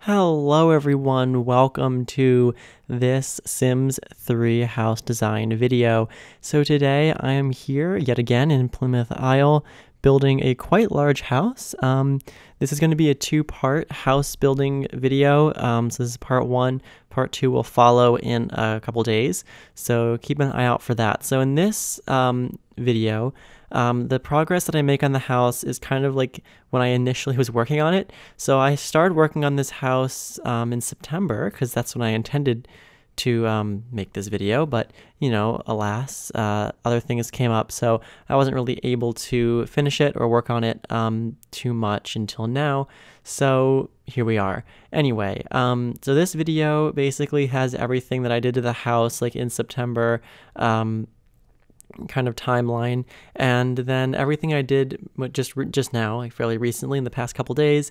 Hello everyone, welcome to this Sims 3 house design video. So today I am here yet again in Plymouth Isle building a quite large house. This is going to be a two-part house building video. So this is part one. Part two will follow in a couple days, so keep an eye out for that. So in this video, the progress that I make on the house is kind of like when I initially was working on it. So I started working on this house in September because that's when I intended to make this video, but you know, alas, other things came up, so I wasn't really able to finish it or work on it too much until now. So here we are. Anyway, so this video basically has everything that I did to the house like in September, kind of timeline, and then everything I did just now, like fairly recently in the past couple days,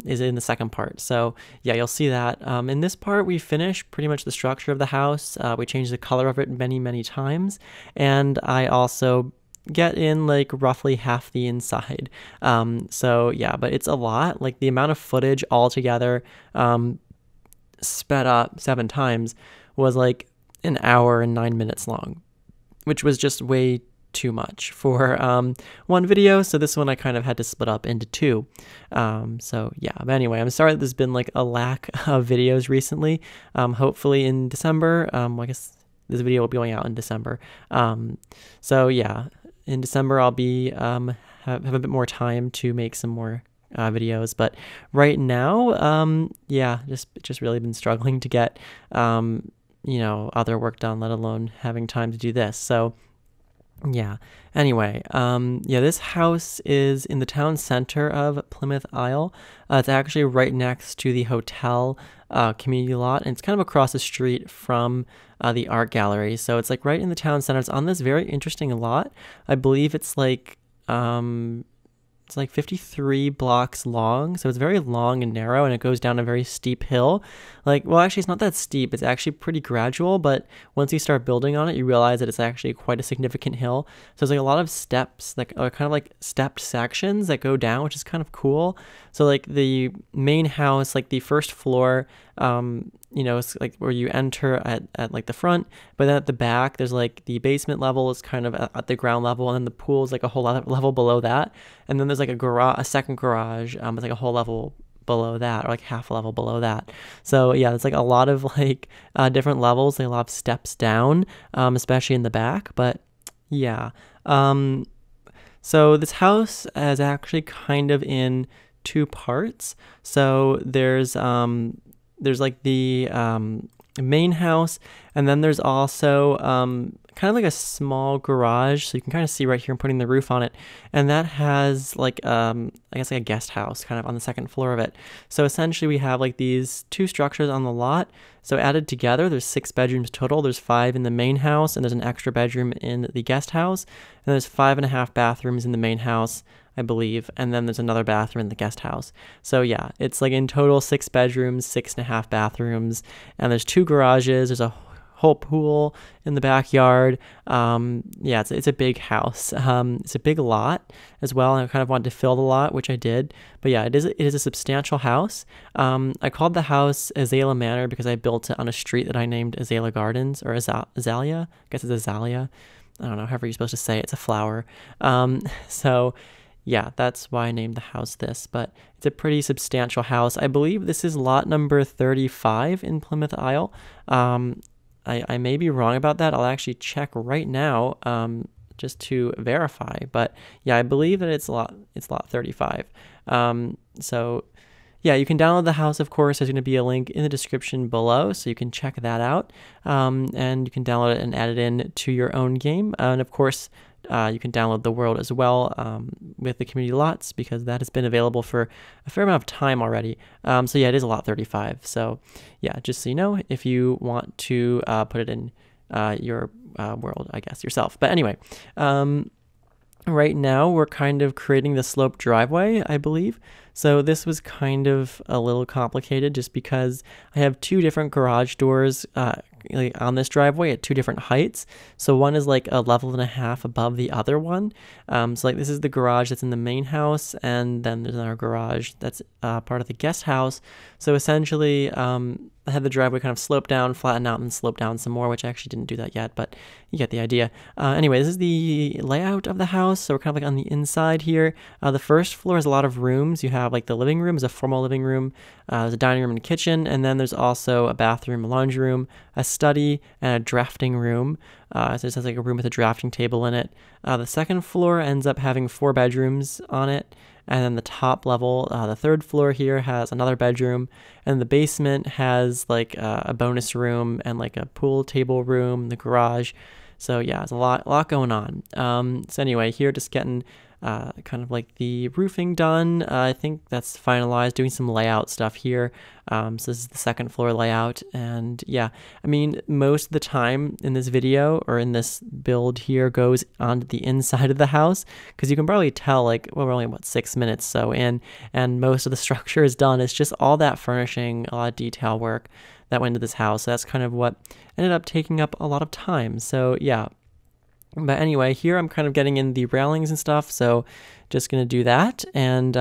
is in the second part. So yeah, you'll see that. In this part we finish pretty much the structure of the house. We changed the color of it many times, and I also get in like roughly half the inside. So yeah, but it's a lot. Like the amount of footage altogether sped up 7 times was like an hour and 9 minutes long, which was just way too much for one video. So this one I kind of had to split up into 2. So yeah, but anyway, I'm sorry that there's been like a lack of videos recently. Hopefully in December, I guess this video will be going out in December. So yeah, in December I'll be have a bit more time to make some more videos, but right now, yeah, just really been struggling to get you know, other work done, let alone having time to do this. So yeah, anyway, yeah, this house is in the town center of Plymouth Isle. It's actually right next to the hotel community lot, and it's kind of across the street from the art gallery. So it's like right in the town center. It's on this very interesting lot. I believe it's like 53 blocks long, so it's very long and narrow, and it goes down a very steep hill. Like, well, actually it's not that steep, it's actually pretty gradual, but once you start building on it, you realize that it's actually quite a significant hill. So there's like a lot of steps that are kind of like stepped sections that go down, which is kind of cool. So like the main house, like the first floor, you know, it's like where you enter at like the front, but then at the back there's like the basement level is kind of at the ground level, and then the pool is like a whole level below that, and then there's like a second garage, it's like a whole level below that, or like half a level below that. So yeah, it's like a lot of like different levels, like a lot of steps down, especially in the back. But yeah, so this house is actually kind of in 2 parts. So there's like the main house, and then there's also kind of like a small garage, so you can kind of see right here I'm putting the roof on it, and that has like I guess like a guest house kind of on the second floor of it. So essentially we have like these 2 structures on the lot, so added together there's 6 bedrooms total. There's 5 in the main house, and there's an extra bedroom in the guest house, and there's 5.5 bathrooms in the main house, I believe, and then there's another bathroom in the guest house. So yeah, it's like in total 6 bedrooms, 6.5 bathrooms, and there's 2 garages. There's a whole pool in the backyard. Yeah, it's a big house. It's a big lot as well, and I kind of wanted to fill the lot, which I did. But yeah, it is a substantial house. I called the house Azalea Manor because I built it on a street that I named Azalea Gardens, or Azalea. I guess it's Azalea. I don't know, however you're supposed to say it. It's a flower. So yeah, that's why I named the house this, but it's a pretty substantial house. I believe this is lot number 35 in Plymouth Isle. I may be wrong about that. I'll actually check right now just to verify. But yeah, I believe that it's lot 35. So yeah, you can download the house, of course. There's going to be a link in the description below, so you can check that out. And you can download it and add it in to your own game. And of course, you can download the world as well with the community lots, because that has been available for a fair amount of time already. So yeah, it is lot 35. So yeah, just so you know, if you want to put it in your world, I guess, yourself. But anyway, right now we're kind of creating the sloped driveway, I believe. So this was kind of a little complicated just because I have 2 different garage doors like on this driveway at two different heights. So one is like a level and a half above the other one. So like this is the garage that's in the main house, and then there's another garage that's part of the guest house. So essentially, I had the driveway kind of slope down, flatten out, and slope down some more, which I actually didn't do that yet, but you get the idea. Anyway, this is the layout of the house. So we're kind of like on the inside here. The first floor has a lot of rooms. You have like the living room is a formal living room. There's a dining room and kitchen, and then there's also a bathroom, a laundry room, a study, and a drafting room. So this has like a room with a drafting table in it. The second floor ends up having 4 bedrooms on it. And then the top level, the third floor here has another bedroom, and the basement has like a bonus room and like a pool table room, the garage. So yeah, it's a lot going on. So anyway, here just getting kind of like the roofing done. I think that's finalized, doing some layout stuff here. So this is the second floor layout, and yeah, I mean, most of the time in this video or in this build here goes onto the inside of the house, because you can probably tell, like, well, we're only about 6 minutes so in, and most of the structure is done. It's just all that furnishing, a lot of detail work that went into this house. So that's kind of what ended up taking up a lot of time. So yeah. But anyway, here I'm kind of getting in the railings and stuff, so just going to do that. And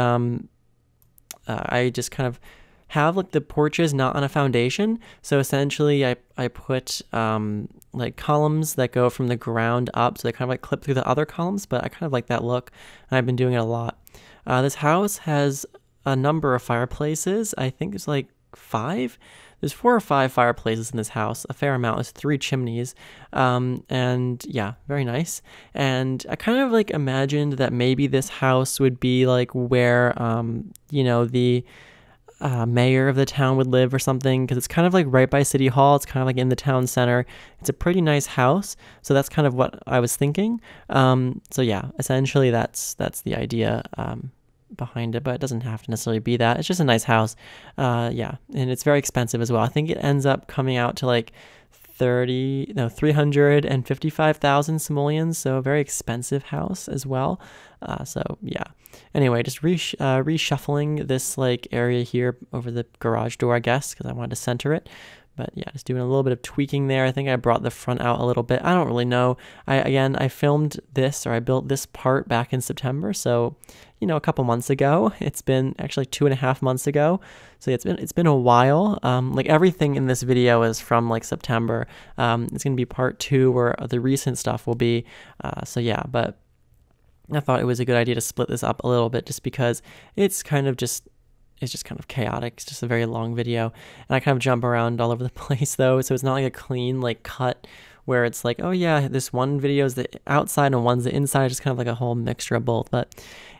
I just kind of have like the porches not on a foundation. So essentially I put like columns that go from the ground up, so they kind of like clip through the other columns, but I kind of like that look, and I've been doing it a lot. This house has a number of fireplaces. I think there's like 5. There's 4 or 5 fireplaces in this house, a fair amount. There's 3 chimneys, and yeah, very nice. And I kind of like imagined that maybe this house would be like where, you know, the mayor of the town would live or something, because it's kind of like right by City Hall. It's kind of like in the town center. It's a pretty nice house, so that's kind of what I was thinking. So yeah, essentially that's the idea behind it, but it doesn't have to necessarily be that. It's just a nice house. Yeah, and it's very expensive as well. I think it ends up coming out to like 355,000 simoleons, so a very expensive house as well. So yeah, anyway, just reshuffling this like area here over the garage door, I guess, because I wanted to center it. But yeah, just doing a little bit of tweaking there. I think I brought the front out a little bit. I don't really know. I filmed this, or I built this part back in September, so you know, a couple months ago. It's been actually 2.5 months ago. So yeah, it's been a while. Like everything in this video is from like September. It's gonna be part 2 where the recent stuff will be. So yeah, but I thought it was a good idea to split this up a little bit, just because it's kind of just kind of chaotic. It's just a very long video, and I kind of jump around all over the place though, so it's not like a clean like cut where it's like, oh yeah, this one video is the outside and one's the inside. Just kind of like a whole mixture of both. But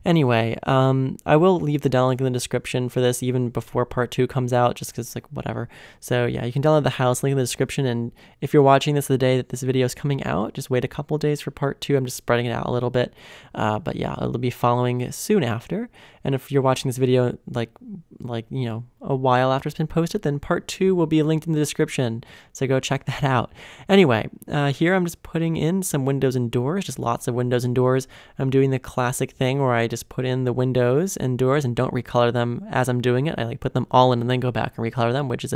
anyway, I will leave the download link in the description for this even before part 2 comes out, just because like whatever. So yeah, you can download the house, link in the description, and if you're watching this the day that this video is coming out, just wait a couple days for part 2. I'm just spreading it out a little bit, but yeah, it'll be following soon after. And if you're watching this video like you know, a while after it's been posted, then part 2 will be linked in the description, so go check that out. Anyway, here I'm just putting in some windows and doors, just lots of windows and doors. I'm doing the classic thing where I just put in the windows and doors and don't recolor them as I'm doing it. I like put them all in and then go back and recolor them, which is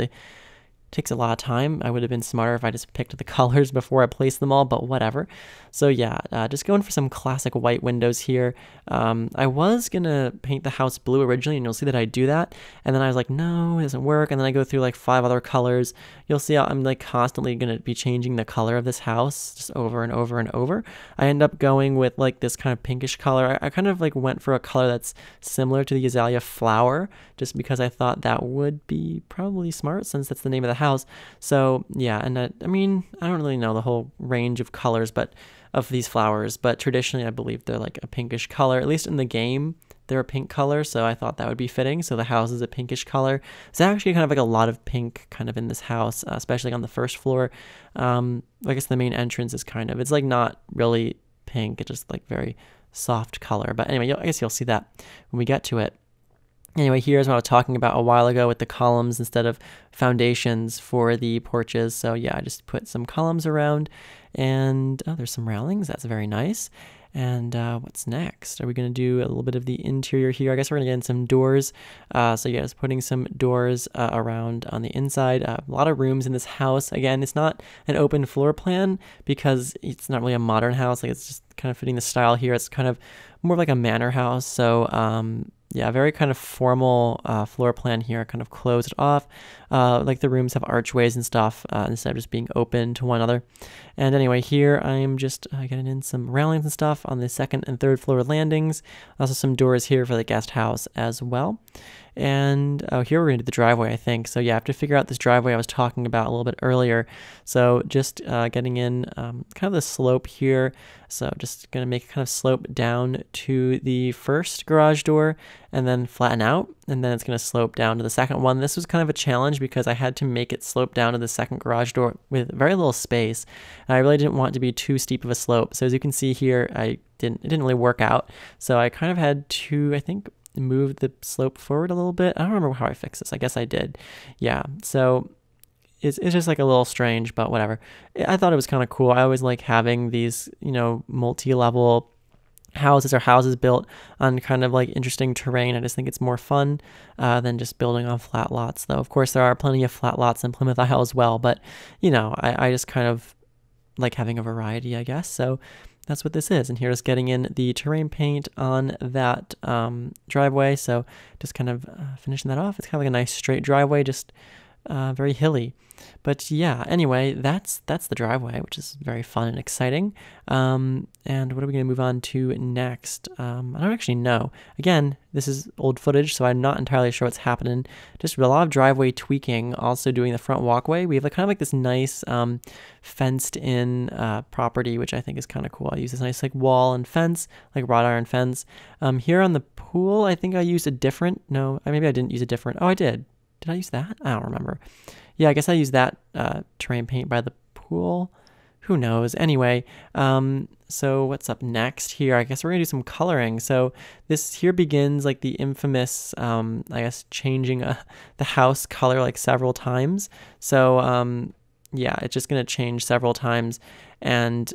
takes a lot of time. I would have been smarter if I just picked the colors before I placed them all, but whatever. So yeah, just going for some classic white windows here. I was gonna paint the house blue originally, and you'll see that I do that, and then I was like, no, it doesn't work, and then I go through like 5 other colors. You'll see how I'm like constantly gonna be changing the color of this house just over and over and over. I end up going with like this kind of pinkish color. I kind of like went for a color that's similar to the Azalea flower, just because I thought that would be probably smart, since that's the name of the house. So yeah, and I mean, I don't really know the whole range of colors of these flowers, but traditionally I believe they're like a pinkish color. At least in the game, they're a pink color, so I thought that would be fitting. So the house is a pinkish color. It's actually kind of like a lot of pink kind of in this house, especially on the first floor. I guess the main entrance is kind of, it's like not really pink, it's just like very soft color. But anyway, I guess you'll see that when we get to it. Anyway, here's what I was talking about a while ago with the columns instead of foundations for the porches. So yeah, I just put some columns around, and oh, there's some railings. That's very nice. And what's next? Are we going to do a little bit of the interior here? I guess we're going to get in some doors. So yeah, just putting some doors around on the inside. A lot of rooms in this house. Again, it's not an open floor plan because it's not really a modern house. Like, it's just kind of fitting the style here. It's kind of more of like a manor house. So yeah, very kind of formal floor plan here, kind of closed off. Like the rooms have archways and stuff instead of just being open to one another. And anyway, here I'm just getting in some railings and stuff on the second and third floor landings. Also some doors here for the guest house as well. And here we're going to do the driveway, I think. So yeah, I have to figure out this driveway I was talking about a little bit earlier. So just getting in kind of the slope here. So just going to make a kind of slope down to the first garage door and then flatten out. And then it's going to slope down to the second one. This was kind of a challenge because I had to make it slope down to the second garage door with very little space. And I really didn't want it to be too steep of a slope. So as you can see here, it didn't really work out. So I kind of had to, I think, move the slope forward a little bit. I don't remember how I fixed this. I guess I did. Yeah. So it's just like a little strange, but whatever. I thought it was kind of cool. I always like having these, multi-level houses or houses built on kind of like interesting terrain. I just think it's more fun than just building on flat lots, though. Of course, there are plenty of flat lots in Plymouth Isle as well, but I just kind of like having a variety, I guess. So that's what this is. And here is getting in the terrain paint on that driveway. So just kind of finishing that off. It's kind of like a nice straight driveway, just very hilly. But yeah, anyway, that's the driveway, which is very fun and exciting. And what are we going to move on to next? I don't actually know. Again, this is old footage, so I'm not entirely sure what's happening. Just a lot of driveway tweaking. Also doing the front walkway. We have kind of like this nice fenced-in property, which I think is kind of cool. I use this nice like wall and fence, like wrought iron fence. Here on the pool, I think I used a different. No, maybe I didn't use a different. Oh, I did. Did I use that? I don't remember. Yeah, I guess I used that terrain paint by the pool. Who knows? Anyway, so what's up next here? I guess we're going to do some coloring. So this here begins like the infamous, I guess, changing the house color like several times. So yeah, it's just going to change several times. And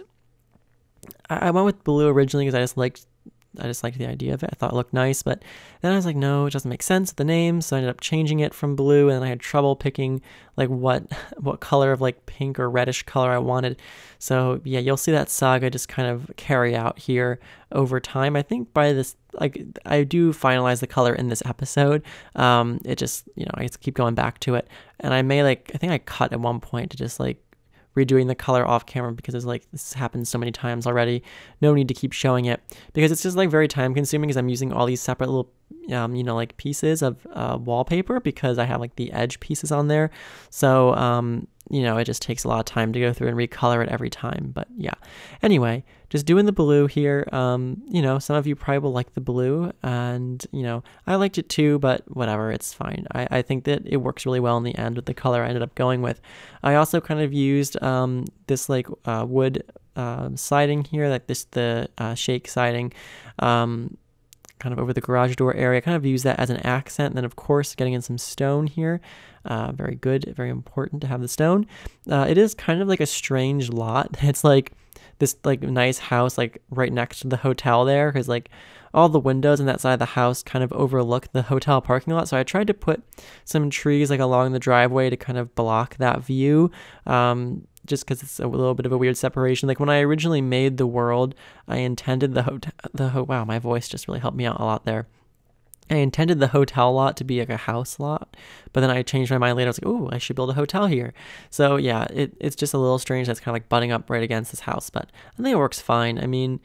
I went with blue originally because I just liked the idea of it. I thought it looked nice, but then I was like, no, it doesn't make sense with the name. So I ended up changing it from blue, and I had trouble picking like what color of like pink or reddish color I wanted. So yeah, you'll see that saga just kind of carry out here over time. I think by this, like, I do finalize the color in this episode. It just, I just keep going back to it, and I think I cut at one point to just like redoing the color off camera because it's like this happened so many times already. No need to keep showing it because it's just like very time consuming because I'm using all these separate little like pieces of wallpaper because I have like the edge pieces on there. So it just takes a lot of time to go through and recolor it every time. But yeah, anyway, just doing the blue here. Some of you probably will like the blue, and I liked it too, but whatever, it's fine. I think that it works really well in the end with the color I ended up going with. I also kind of used this like wood siding here, like the shake siding, kind of over the garage door area. I kind of use that as an accent. And then of course getting in some stone here. Very good, very important to have the stone. It is kind of like a strange lot. It's like this like nice house like right next to the hotel there, because like all the windows on that side of the house kind of overlook the hotel parking lot. So I tried to put some trees like along the driveway to kind of block that view. Just because it's a little bit of a weird separation. Like when I originally made the world, I intended wow, my voice just really helped me out a lot there. I intended the hotel lot to be like a house lot, but then I changed my mind later. I was like, oh, I should build a hotel here. So yeah, it's just a little strange. That's kind of like butting up right against this house, but I think it works fine. I mean,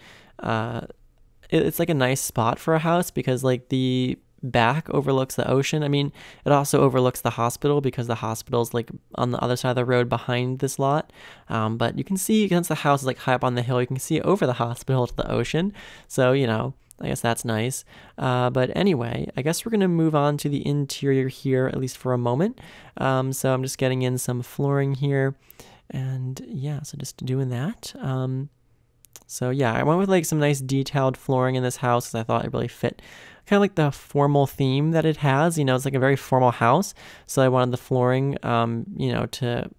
it's like a nice spot for a house because like the back overlooks the ocean. I mean, it also overlooks the hospital because the hospital's like on the other side of the road behind this lot. But you can see, since the house is like high up on the hill, you can see over the hospital to the ocean. So, I guess that's nice. But anyway, I guess we're going to move on to the interior here, at least for a moment. So I'm just getting in some flooring here. And yeah, so just doing that. So yeah, I went with like some nice detailed flooring in this house because I thought it really fit kind of like the formal theme that it has. It's like a very formal house. So I wanted the flooring, to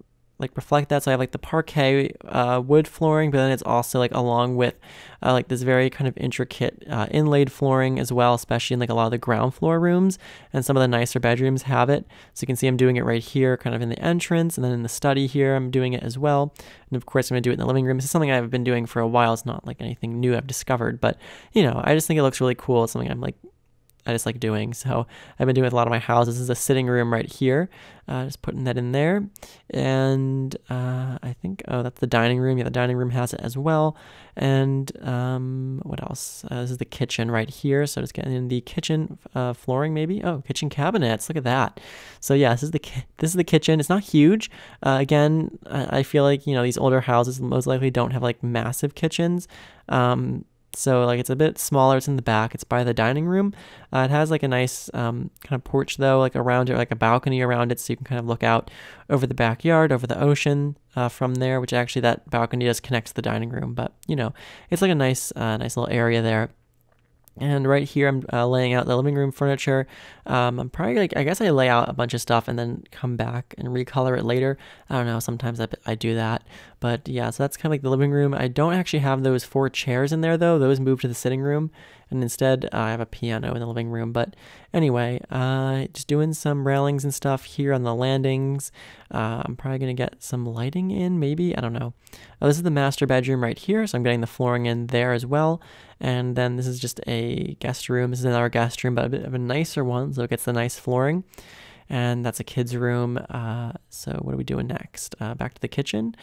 like reflect that. So I have like the parquet wood flooring, but then it's also like along with like this very kind of intricate inlaid flooring as well, especially in like a lot of the ground floor rooms, and some of the nicer bedrooms have it. So you can see I'm doing it right here, kind of in the entrance, and then in the study here I'm doing it as well. And of course I'm going to do it in the living room. This is something I've been doing for a while. It's not like anything new I've discovered, but you know, I just think it looks really cool. It's something I just like doing. So I've been doing it with a lot of my houses. This is a sitting room right here. Just putting that in there. And I think, oh, that's the dining room. Yeah, the dining room has it as well. And what else? This is the kitchen right here. So just getting in the kitchen flooring maybe. Oh, kitchen cabinets. Look at that. So yeah, this is the kitchen. It's not huge. Again, I feel like, you know, these older houses most likely don't have like massive kitchens. So like it's a bit smaller. It's in the back. It's by the dining room. It has like a nice kind of porch though, like around it, like a balcony around it, so you can kind of look out over the backyard, over the ocean from there. Which actually that balcony does connect to the dining room, but you know, it's like a nice little area there. And right here, I'm laying out the living room furniture. I'm probably like, I guess I lay out a bunch of stuff and then come back and recolor it later. I don't know, sometimes I do that. But yeah, so that's kind of like the living room. I don't actually have those 4 chairs in there though. Those moved to the sitting room. And instead, I have a piano in the living room. But anyway, just doing some railings and stuff here on the landings. I'm probably going to get some lighting in, maybe. I don't know. This is the master bedroom right here. So I'm getting the flooring in there as well. And then this is just a guest room. This is another guest room, but a bit of a nicer one. So it gets the nice flooring. And that's a kid's room. So what are we doing next? Back to the kitchen.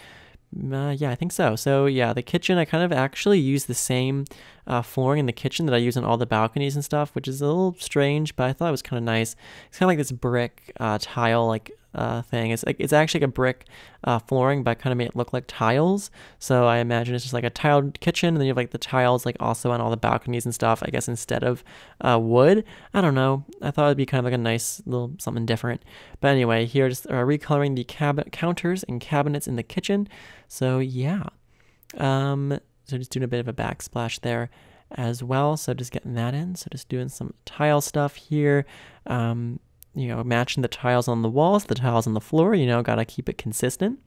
Yeah, I think so. So yeah, the kitchen, I kind of actually use the same flooring in the kitchen that I use on all the balconies and stuff, which is a little strange, but I thought it was kind of nice. It's kind of like this brick tile like thing. It's actually like a brick flooring, but I kind of made it look like tiles. So I imagine it's just like a tiled kitchen, and then you have like the tiles like also on all the balconies and stuff, I guess, instead of wood. I don't know. I thought it'd be kind of like a nice little something different. But anyway, here just recoloring the counters and cabinets in the kitchen. So yeah, so just doing a bit of a backsplash there as well. So just getting that in. So just doing some tile stuff here. You know, matching the tiles on the walls, the tiles on the floor, you know, gotta keep it consistent.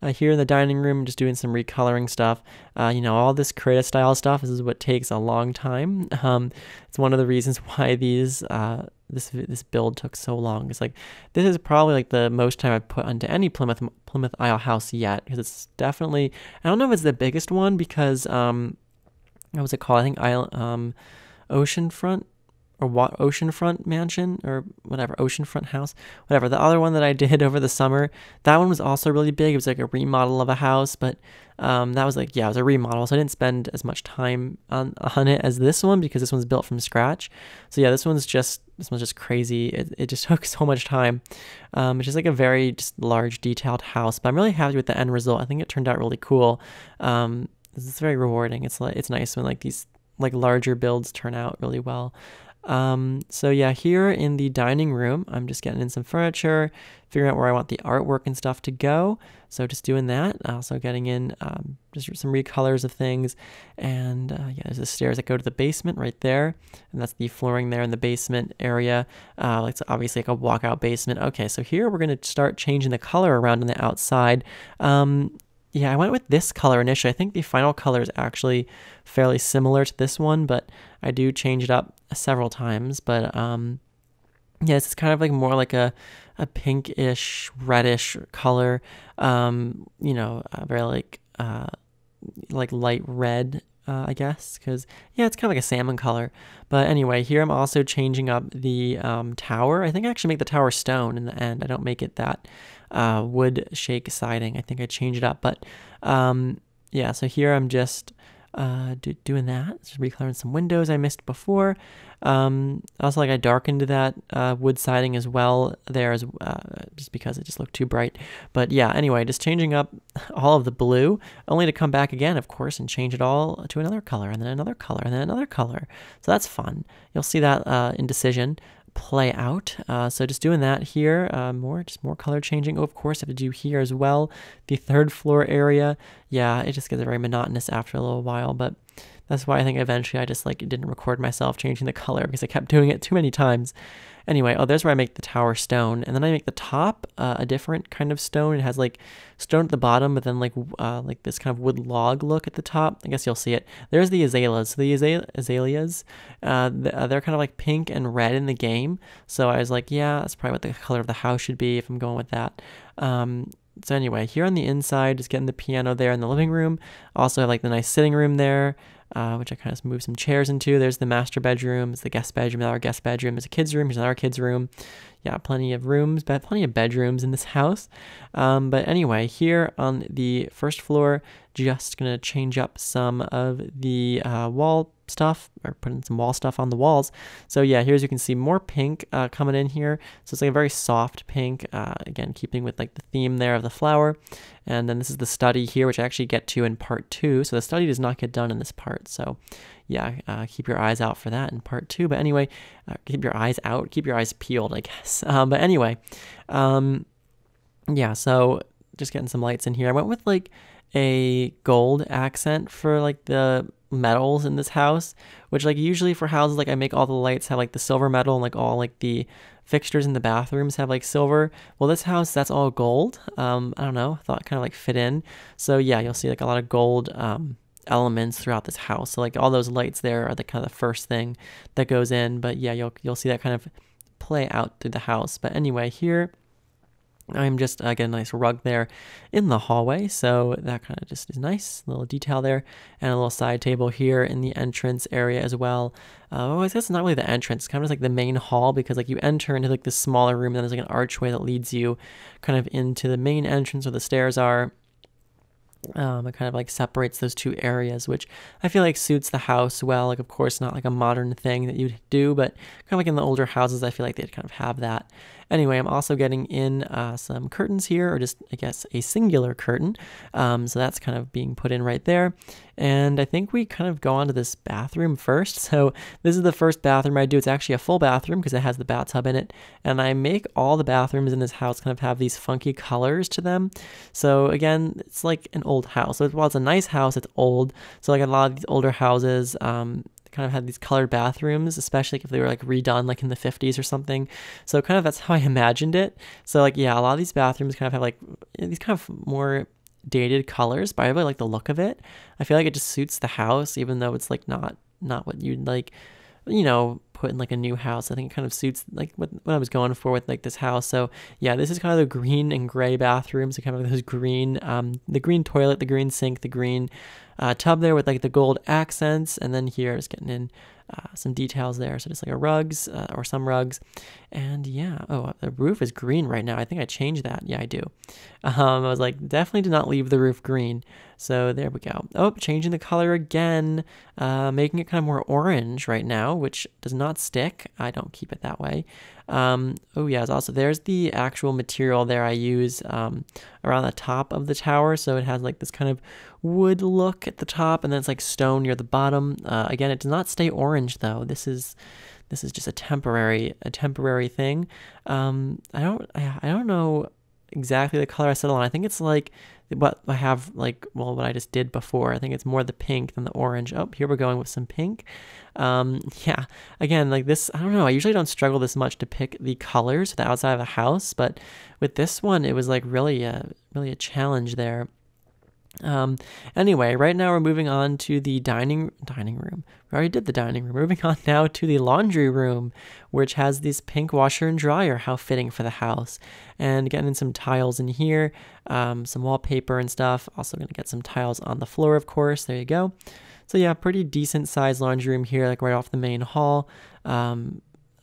Here in the dining room, just doing some recoloring stuff. You know, all this creative style stuff, this is what takes a long time. It's one of the reasons why these this build took so long. It's like, this is probably like the most time I've put onto any Plymouth Isle house yet, because it's definitely, I don't know if it's the biggest one, because what was it called? I think Oceanfront, or what, Oceanfront Mansion, or whatever, Oceanfront House, whatever. The other one that I did over the summer, that one was also really big. It was like a remodel of a house, but that was like, yeah, it was a remodel, so I didn't spend as much time on it as this one, because this one's built from scratch. So yeah, this one's just crazy. It just took so much time. It's just like a very just large detailed house, but I'm really happy with the end result. I think it turned out really cool. It's very rewarding. It's nice when like these like larger builds turn out really well. So yeah, here in the dining room, I'm just getting in some furniture, figuring out where I want the artwork and stuff to go. So just doing that. Also getting in just some recolors of things. And yeah, there's the stairs that go to the basement right there. And that's the flooring there in the basement area. It's obviously like a walkout basement. Okay, so here we're going to start changing the color around on the outside. Yeah, I went with this color initially. I think the final color is actually fairly similar to this one, but I do change it up several times. But yeah, this is kind of like more like a pinkish, reddish color. You know, very like light red, I guess, because yeah, it's kind of like a salmon color. But anyway, here I'm also changing up the tower. I think I actually make the tower stone in the end. I don't make it that wood shake siding. I think I change it up, but yeah, so here I'm just doing that, just recoloring some windows I missed before. Also, like, I darkened that wood siding as well there, just because it just looked too bright. But yeah, anyway, just changing up all of the blue, only to come back again, of course, and change it all to another color, and then another color, and then another color. So that's fun. You'll see that indecision play out. So just doing that here, more color changing. Oh, of course, I have to do here as well. The third floor area, yeah, it just gets very monotonous after a little while, but That's why I think eventually I just like didn't record myself changing the color because I kept doing it too many times. Anyway, oh, there's where I make the tower stone, and then I make the top a different kind of stone. It has like stone at the bottom, but then like this kind of wood log look at the top. I guess you'll see it. There's the azaleas. So the azaleas, they're kind of like pink and red in the game. So I was like, yeah, that's probably what the color of the house should be if I'm going with that. So anyway, here on the inside, just getting the piano there in the living room. Also have like the nice sitting room there, which I kind of moved some chairs into. There's the master bedroom, it's the guest bedroom, our guest bedroom. There's a kid's room, here's another kid's room. Yeah, plenty of rooms, but plenty of bedrooms in this house. But anyway, here on the first floor, just gonna change up some of the wall stuff, or putting some wall stuff on the walls. So yeah, here as you can see, more pink coming in here. So it's like a very soft pink, again keeping with like the theme there of the flower. And then this is the study here, which I actually get to in part 2. So the study does not get done in this part. So yeah, keep your eyes out for that in part 2. But anyway, keep your eyes out, keep your eyes peeled, I guess. But anyway, yeah, so just getting some lights in here. I went with like a gold accent for like the metals in this house, which like usually for houses, like I make all the lights have like the silver metal, and like all like the fixtures in the bathrooms have like silver. Well, this house, that's all gold. I don't know, I thought it kind of like fit in. So yeah, you'll see like a lot of gold elements throughout this house. So like all those lights there are the kind of the first thing that goes in. But yeah, you'll see that kind of play out through the house. But anyway, here I'm just getting a nice rug there in the hallway, so that kind of just is nice. Little detail there, and a little side table here in the entrance area as well. I guess it's not really the entrance, it's kind of just like the main hall, because like you enter into like this smaller room, and then there's like an archway that leads you kind of into the main entrance where the stairs are. It kind of like separates those two areas, which I feel like suits the house well. Like, of course, not like a modern thing that you'd do, but kind of like in the older houses, I feel like they'd kind of have that. Anyway, I'm also getting in some curtains here, or just, I guess, a singular curtain. So that's kind of being put in right there. And I think we kind of go on to this bathroom first. So this is the first bathroom I do. It's actually a full bathroom because it has the bathtub in it. And I make all the bathrooms in this house kind of have these funky colors to them. So again, it's like an old house. So while it's a nice house, it's old. So like a lot of these older houses, kind of had these colored bathrooms, especially if they were like redone like in the 50s or something. So kind of that's how I imagined it. So like, yeah, a lot of these bathrooms kind of have like these kind of more dated colors, but I really like the look of it. I feel like it just suits the house, even though it's like not what you'd like, you know, put in like a new house. I think it kind of suits like what I was going for with like this house. So yeah, this is kind of the green and gray bathrooms. So kind of like those green, the green toilet, the green sink, the green tub there with like the gold accents. And then here is getting in some details there. So just like a rugs or some rugs. And yeah, oh, the roof is green right now. I think I changed that. Yeah, I do. I was like, definitely did not leave the roof green. So there we go. Oh, changing the color again, making it kind of more orange right now, which does not stick. I don't keep it that way. Oh yeah, also there's the actual material there I use around the top of the tower. So it has like this kind of wood look at the top, and then it's like stone near the bottom. Again, it does not stay orange though. This is just a temporary thing. I don't know exactly the color I settle on. I think it's like what I have, like, well, what I just did before. I think it's more the pink than the orange. Oh, here we're going with some pink. Yeah, again, like this, I don't know, I usually don't struggle this much to pick the colors for the outside of the house, but with this one, it was like really a challenge there. Anyway, right now we're moving on to the dining room. We already did the dining room. Moving on now to the laundry room, which has this pink washer and dryer. How fitting for the house. And getting in some tiles in here, some wallpaper and stuff. Also going to get some tiles on the floor, of course. There you go. So yeah, pretty decent sized laundry room here, like right off the main hall.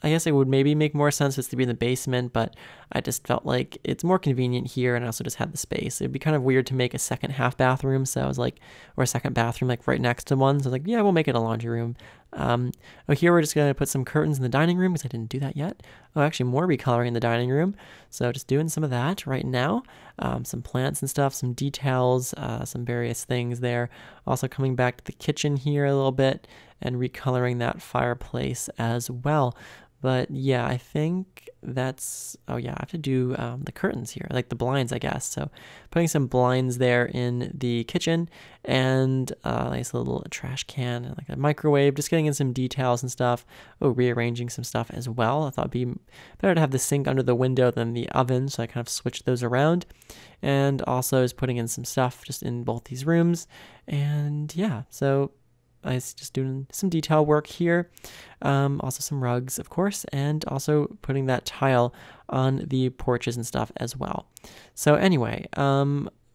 I guess it would maybe make more sense for this to be in the basement, but I just felt like it's more convenient here, and I also just had the space. It'd be kind of weird to make a second half bathroom, so I was like, or a second bathroom like right next to one. So I was like, yeah, we'll make it a laundry room. Here we're just going to put some curtains in the dining room because I didn't do that yet. Oh, actually more recoloring in the dining room. So just doing some of that right now. Some plants and stuff, some details, some various things there. Also coming back to the kitchen here a little bit and recoloring that fireplace as well. But yeah, I think that's, oh yeah, I have to do the curtains here, like the blinds, I guess. So putting some blinds there in the kitchen, and a nice little trash can and like a microwave, just getting in some details and stuff. Oh, rearranging some stuff as well. I thought it'd be better to have the sink under the window than the oven, so I kind of switched those around. And also is putting in some stuff just in both these rooms. And yeah, so I was just doing some detail work here. Also some rugs, of course, and also putting that tile on the porches and stuff as well. So anyway,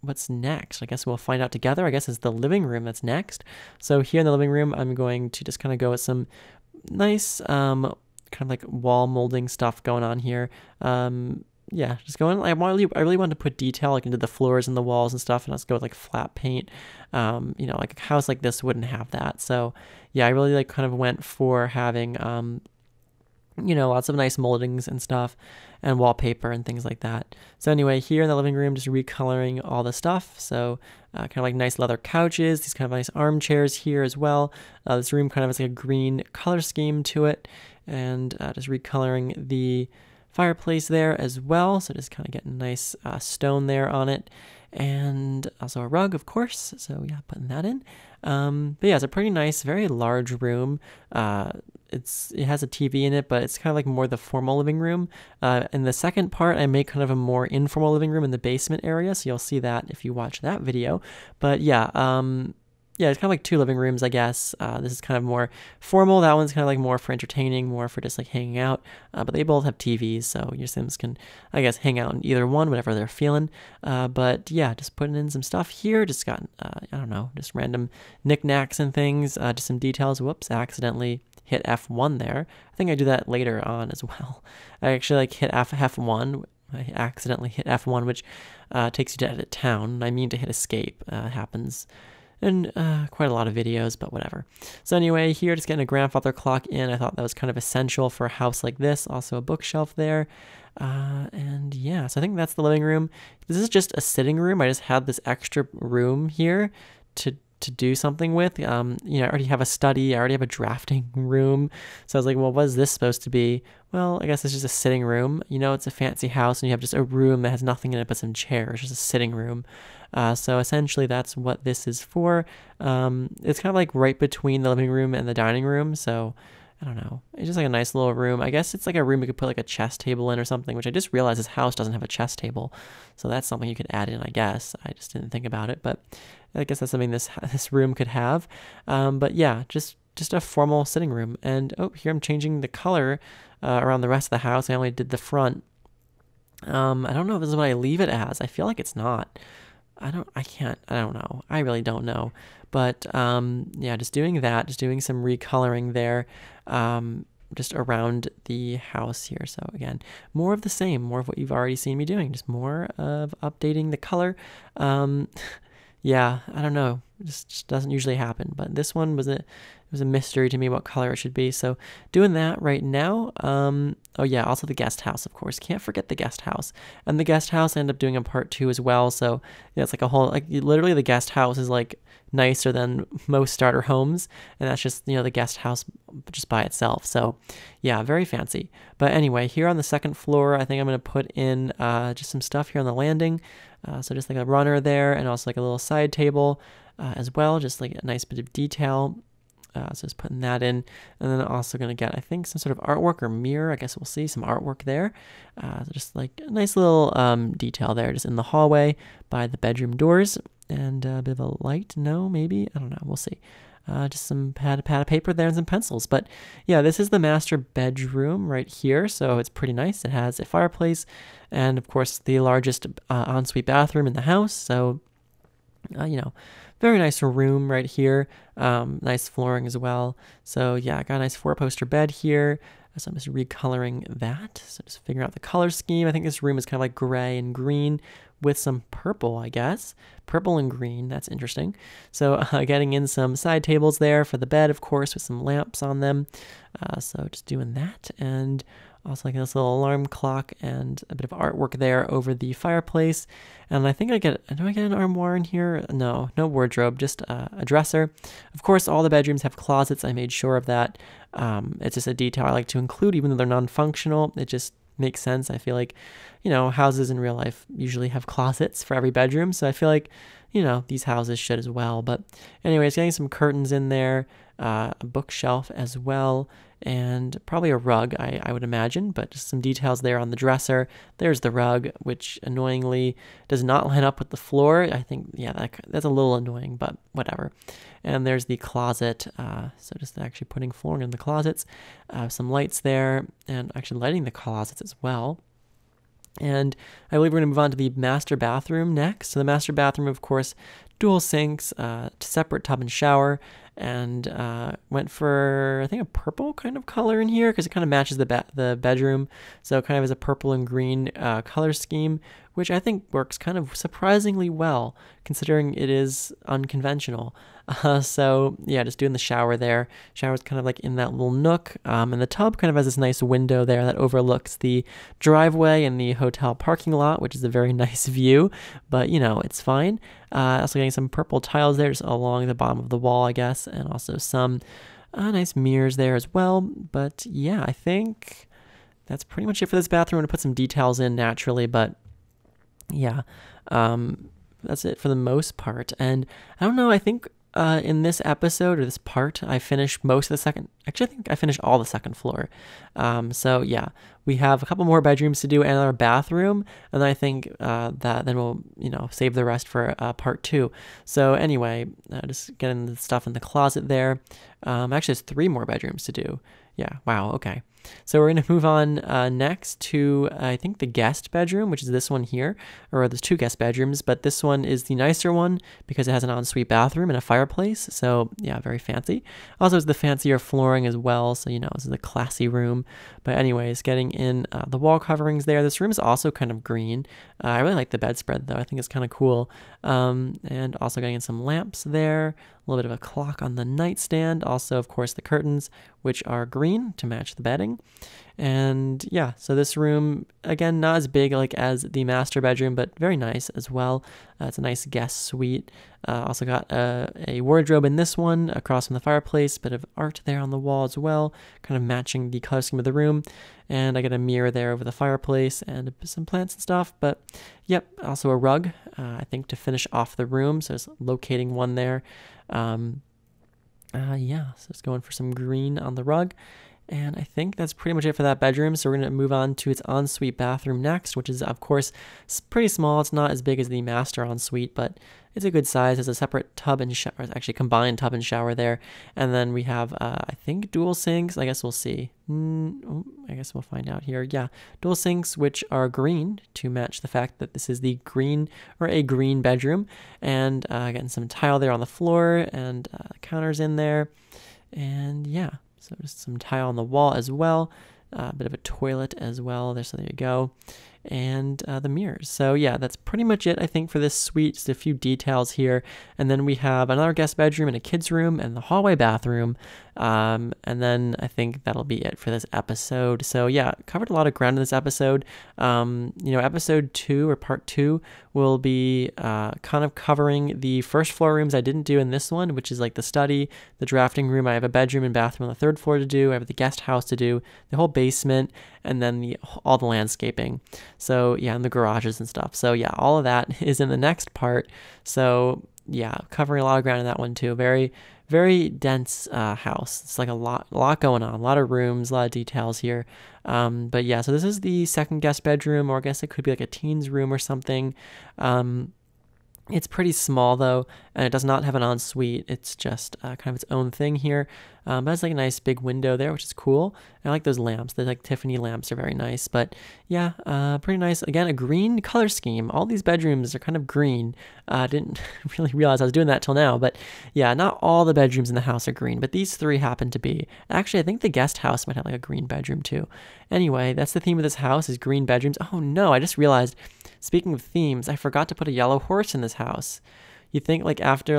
what's next? I guess we'll find out together. I guess it's the living room that's next. So here in the living room, I'm going to just kind of go with some nice kind of like wall molding stuff going on here. Yeah, just going. I really wanted to put detail like into the floors and the walls and stuff, and let's go with like flat paint. Like a house like this wouldn't have that. So yeah, I really like kind of went for having lots of nice moldings and stuff, and wallpaper and things like that. So anyway, here in the living room, just recoloring all the stuff. So kind of like nice leather couches, these kind of nice armchairs here as well. This room kind of has like a green color scheme to it, and just recoloring the fireplace there as well, so just kind of getting nice stone there on it, and also a rug, of course. So yeah, putting that in. But yeah, it's a pretty nice, very large room. It has a TV in it, but it's kind of like more the formal living room. In the second part, I make kind of a more informal living room in the basement area, so you'll see that if you watch that video. But yeah, it's kind of like two living rooms, I guess. This is kind of more formal. That one's kind of like more for entertaining, more for just like hanging out. But they both have TVs, so your Sims can, I guess, hang out in either one, whatever they're feeling. But yeah, just putting in some stuff here. Just got, I don't know, just random knickknacks and things. Just some details. Whoops, accidentally hit F1 there. I think I do that later on as well. I actually like hit F1. I accidentally hit F1, which takes you to edit town. I mean to hit escape. Happens in quite a lot of videos, but whatever. So anyway, here just getting a grandfather clock in. I thought that was kind of essential for a house like this. Also a bookshelf there. And yeah, so I think that's the living room. This is just a sitting room. I just had this extra room here to do something with. I already have a study. I already have a drafting room. So I was like, well, what is this supposed to be? Well, I guess it's just a sitting room. It's a fancy house and you have just a room that has nothing in it but some chairs, just a sitting room. So essentially that's what this is for. It's kind of like right between the living room and the dining room. So I don't know. It's just like a nice little room. I guess it's like a room you could put like a chess table in or something, which I just realized this house doesn't have a chess table. So that's something you could add in, I guess. I just didn't think about it, but I guess that's something this room could have. But yeah, just a formal sitting room. And oh, here I'm changing the color around the rest of the house. I only did the front. I don't know if this is what I leave it as. I feel like it's not. I don't know. I really don't know. But yeah, just doing that, just doing some recoloring there, just around the house here. So again, more of the same, more of what you've already seen me doing, just more of updating the color. Yeah, I don't know. It just doesn't usually happen. But this one was a mystery to me what color it should be. So doing that right now. Oh yeah, also the guest house, of course. Can't forget the guest house. And the guest house I end up doing a part 2 as well. So yeah, it's like a whole, like literally the guest house is like nicer than most starter homes. And that's just, the guest house just by itself. So yeah, very fancy. But anyway, here on the second floor, I think I'm going to put in just some stuff here on the landing. So just like a runner there, and also like a little side table as well, just like a nice bit of detail. So just putting that in, and then also going to get, I think, some sort of artwork or mirror. I guess we'll see some artwork there. So just like a nice little detail there, just in the hallway by the bedroom doors, and a bit of a light. No, maybe, I don't know. We'll see. Just some pad of paper there and some pencils. But yeah, this is the master bedroom right here. So it's pretty nice. It has a fireplace and, of course, the largest ensuite bathroom in the house. So, very nice room right here. Nice flooring as well. So yeah, I got a nice 4-poster bed here. So I'm just recoloring that. So just figuring out the color scheme. I think this room is kind of like gray and green with some purple, I guess. Purple and green, that's interesting. So getting in some side tables there for the bed, of course, with some lamps on them. So just doing that. And Also like this little alarm clock and a bit of artwork there over the fireplace. And I think do I get an armoire in here? No wardrobe, just a dresser. Of course, all the bedrooms have closets. I made sure of that. It's just a detail I like to include, even though they're non-functional. It just makes sense. I feel like, houses in real life usually have closets for every bedroom. So I feel like, these houses should as well. But anyways, getting some curtains in there, a bookshelf as well, and probably a rug, I would imagine, but just some details there on the dresser. There's the rug, which annoyingly does not line up with the floor. I think, that's a little annoying, but whatever. And there's the closet, so just actually putting flooring in the closets, some lights there, and actually lighting the closets as well. And I believe we're going to move on to the master bathroom next. So the master bathroom, of course, dual sinks, separate tub and shower, and went for, I think, a purple kind of color in here because it kind of matches the bedroom. So it kind of is a purple and green color scheme, which I think works kind of surprisingly well considering it is unconventional. So yeah, just doing the shower there. Shower's kind of like in that little nook, and the tub kind of has this nice window there that overlooks the driveway and the hotel parking lot, which is a very nice view, but it's fine. Also getting some purple tiles there just along the bottom of the wall, I guess, and also some nice mirrors there as well. But yeah, I think that's pretty much it for this bathroom. I'm going to put some details in naturally, but yeah, that's it for the most part. And I don't know, I think in this episode or this part, I finished most of the second. Actually, I think I finished all the second floor. So yeah, we have a couple more bedrooms to do and our bathroom, and I think that then we'll save the rest for part 2. So anyway, just getting the stuff in the closet there. Actually, there's 3 more bedrooms to do. Yeah. Wow. Okay. So we're going to move on next to, I think, the guest bedroom, which is this one here, or there's 2 guest bedrooms, but this one is the nicer one because it has an ensuite bathroom and a fireplace. So yeah, very fancy. Also, it's the fancier flooring as well. So, this is a classy room. But anyways, getting in the wall coverings there. This room is also kind of green. I really like the bedspread though. I think it's kind of cool. And also getting in some lamps there, a little bit of a clock on the nightstand. Also, of course, the curtains, which are green to match the bedding. And yeah, so this room, again, not as big as the master bedroom, but very nice as well. It's a nice guest suite. Also got a wardrobe in this one across from the fireplace, bit of art there on the wall as well, kind of matching the color scheme of the room. And I got a mirror there over the fireplace and some plants and stuff. But yep, also a rug, I think, to finish off the room. So it's locating one there. Yeah, so it's going for some green on the rug. And I think that's pretty much it for that bedroom. So we're going to move on to its ensuite bathroom next, which is, of course, pretty small. It's not as big as the master ensuite, but it's a good size. It's a separate tub and shower, actually combined tub and shower there. And then we have, I think, dual sinks. I guess we'll see. I guess we'll find out here. Yeah, dual sinks, which are green to match the fact that this is the green or a green bedroom. And getting some tile there on the floor and counters in there. And yeah. So just some tile on the wall as well, a bit of a toilet as well there, so there you go, and the mirrors. So yeah, that's pretty much it, I think, for this suite. Just a few details here, and then we have another guest bedroom and a kid's room and the hallway bathroom, and then I think that'll be it for this episode. So yeah, covered a lot of ground in this episode. Episode 2 or part 2 will be kind of covering the first floor rooms I didn't do in this one, which is like the study, the drafting room. I have a bedroom and bathroom on the 3rd floor to do. I have the guest house to do, the whole basement, and then all the landscaping. So yeah, and the garages and stuff. So yeah, all of that is in the next part. So yeah, covering a lot of ground in that one too. Very, very dense house. It's like a lot going on, a lot of rooms, a lot of details here. But yeah, so this is the second guest bedroom, or I guess it could be like a teen's room or something. It's pretty small though, and it does not have an ensuite. It's just kind of its own thing here. But it's like a nice big window there, which is cool. I like those lamps. The like Tiffany lamps are very nice. But yeah, pretty nice. Again, a green color scheme. All these bedrooms are kind of green. Didn't really realize I was doing that till now. But yeah, not all the bedrooms in the house are green, but these 3 happen to be. Actually, I think the guest house might have like a green bedroom too. Anyway, that's the theme of this house, is green bedrooms. Oh no, I just realized, speaking of themes, I forgot to put a yellow horse in this house. You think after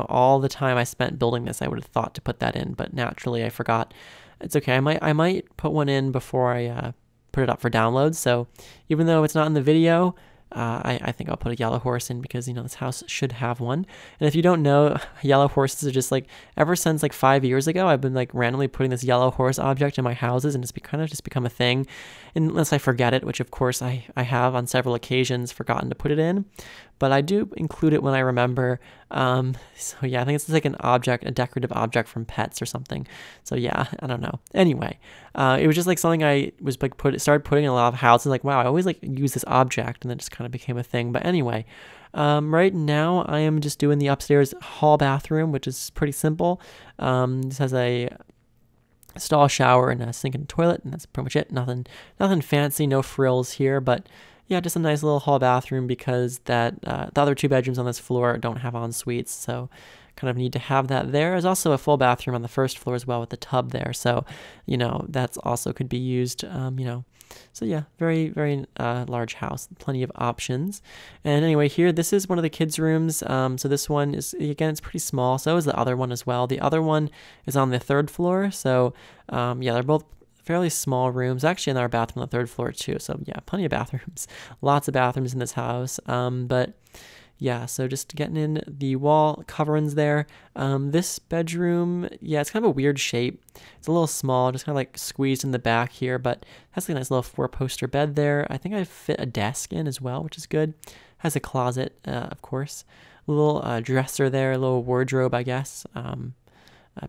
all the time I spent building this, I would have thought to put that in, but naturally I forgot. it's okay. I might put one in before I put it up for download. So even though it's not in the video, I think I'll put a yellow horse in because, you know, this house should have one. And if you don't know, yellow horses are just like, ever since like 5 years ago, I've been like randomly putting this yellow horse object in my houses, and it's kind of just become a thing, unless I forget it, which of course I have on several occasions forgotten to put it in. But I do include it when I remember. So yeah, I think it's like an object, a decorative object from pets or something. So yeah, I don't know. Anyway, it was just like something I was like started putting in a lot of houses. Like, wow, I always like use this object, and then it just kind of became a thing. But anyway, right now I am just doing the upstairs hall bathroom, which is pretty simple. This has a stall shower and a sink and toilet, and that's pretty much it. Nothing fancy, no frills here, but yeah, just a nice little hall bathroom because the other 2 bedrooms on this floor don't have en suites, so kind of need to have that there. There's also a full bathroom on the first floor as well with the tub there, so you know that's also could be used. You know, so yeah, very very large house, plenty of options. And anyway, here this is one of the kids' rooms. So this one is, again, it's pretty small. So is the other one as well. The other one is on the 3rd floor. So yeah, they're both fairly small rooms. Actually, another bathroom on the 3rd floor too. So yeah, plenty of bathrooms. Lots of bathrooms in this house. But yeah, so just getting in the wall coverings there. This bedroom, yeah, it's kind of a weird shape. It's a little small, just kind of like squeezed in the back here, but has like a nice little 4-poster bed there. I think I fit a desk in as well, which is good. Has a closet, of course. A little dresser there, a little wardrobe, I guess.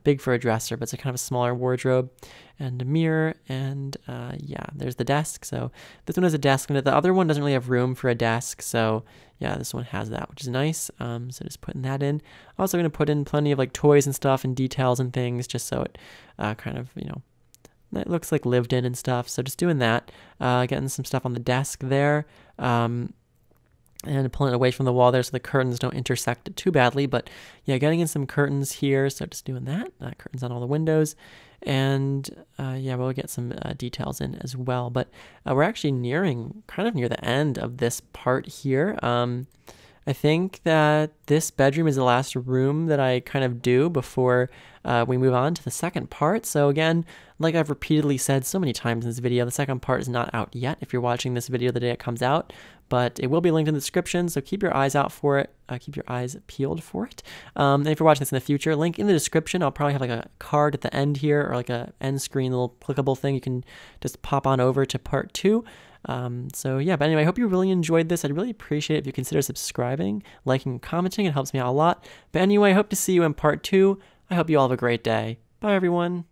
Big for a dresser, but it's a kind of a smaller wardrobe, and a mirror, and yeah, there's the desk. So this one has a desk in it. The other one doesn't really have room for a desk, so yeah, this one has that, which is nice. So just putting that in. Also going to put in plenty of like toys and stuff and details and things, just so it kind of, you know, it looks like lived in and stuff. So just doing that, getting some stuff on the desk there. And pulling it away from the wall there so the curtains don't intersect it too badly. But yeah, getting in some curtains here, so just doing that. Curtains on all the windows. And yeah, we'll get some details in as well. But we're actually kind of near the end of this part here. I think that this bedroom is the last room that I kind of do before we move on to the second part. So again, like I've repeatedly said so many times in this video, the second part is not out yet if you're watching this video the day it comes out, but it will be linked in the description, so keep your eyes out for it. Keep your eyes peeled for it. And if you're watching this in the future, link in the description. I'll probably have like a card at the end here, or like a end screen little clickable thing you can just pop on over to part 2. So yeah, but anyway, I hope you really enjoyed this. I'd really appreciate it if you consider subscribing, liking, commenting. It helps me out a lot. But anyway, I hope to see you in part 2. I hope you all have a great day. Bye, everyone.